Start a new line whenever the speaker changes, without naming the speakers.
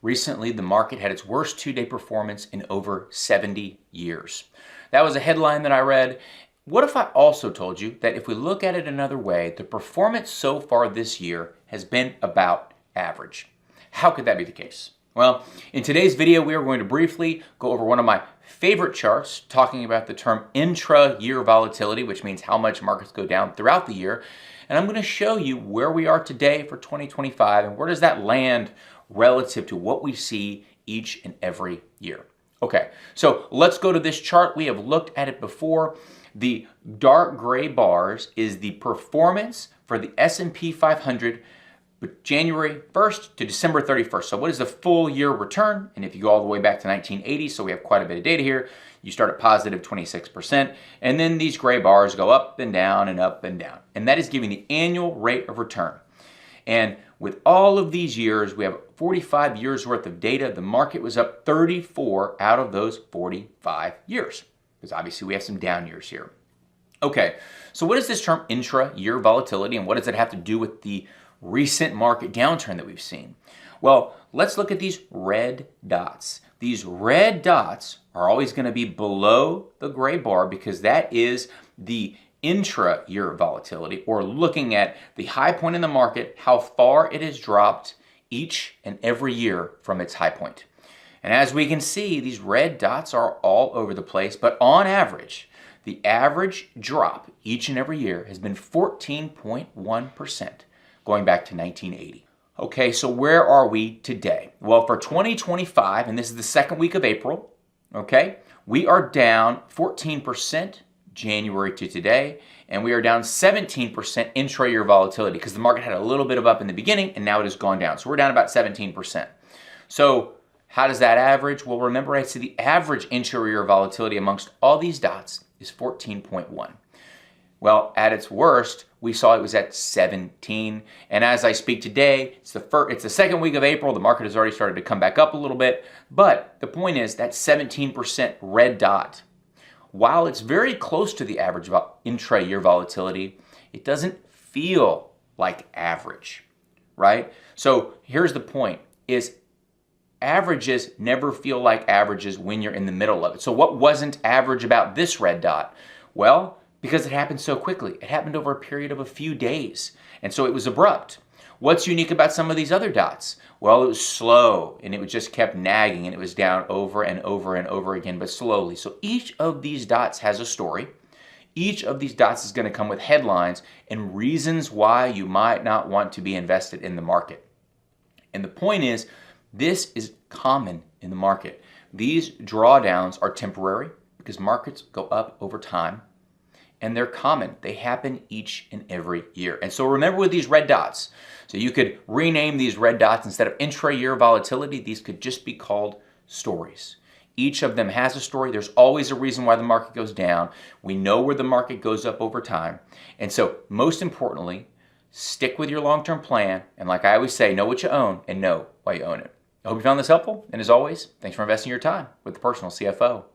Recently, the market had its worst two-day performance in over 70 years. That was a headline that I read. What if I also told you that if we look at it another way, the performance so far this year has been about average? How could that be the case? Well, in today's video, we are going to briefly go over one of my favorite charts, talking about the term intra-year volatility, which means how much markets go down throughout the year. And I'm going to show you where we are today for 2025 and where does that land relative to what we see each and every year. Okay, so let's go to this chart. We have looked at it before. The dark gray bars is the performance for the S&P 500 January 1st to December 31st. So what is the full year return? And if you go all the way back to 1980, so we have quite a bit of data here, you start at positive 26%, and then these gray bars go up and down and up and down. And that is giving the annual rate of return. And with all of these years, we have 45 years worth of data. The market was up 34 out of those 45 years, because obviously we have some down years here. Okay, so what is this term intra-year volatility, and what does it have to do with the recent market downturn that we've seen? Well, let's look at these red dots. These red dots are always going to be below the gray bar because that is the intra-year volatility, or looking at the high point in the market, how far it has dropped each and every year from its high point. And as we can see, these red dots are all over the place, but on average, the average drop each and every year has been 14.1%, going back to 1980. Okay, so where are we today? Well, for 2025, and this is the second week of April, okay, we are down 14% January to today, and we are down 17% intra-year volatility because the market had a little bit of up in the beginning and now it has gone down. So we're down about 17%. So how does that average? Well, remember I said the average intra-year volatility amongst all these dots is 14.1. Well, at its worst, we saw it was at 17. And as I speak today, it's the second week of April. The market has already started to come back up a little bit. But the point is that 17% red dot, while it's very close to the average intra-year volatility, it doesn't feel like average, right? So here's the point, is averages never feel like averages when you're in the middle of it. So what wasn't average about this red dot? Well, because it happened so quickly. It happened over a period of a few days, and so it was abrupt. What's unique about some of these other dots? Well, it was slow, and it just kept nagging, and it was down over and over and over again, but slowly. So each of these dots has a story. Each of these dots is going to come with headlines and reasons why you might not want to be invested in the market. And the point is, this is common in the market. These drawdowns are temporary because markets go up over time, and they're common. They happen each and every year. And so remember with these red dots, so you could rename these red dots instead of intra-year volatility, these could just be called stories. Each of them has a story. There's always a reason why the market goes down. We know where the market goes up over time. And so most importantly, stick with your long-term plan. And like I always say, know what you own and know why you own it. I hope you found this helpful. And as always, thanks for investing your time with the Personal CFO.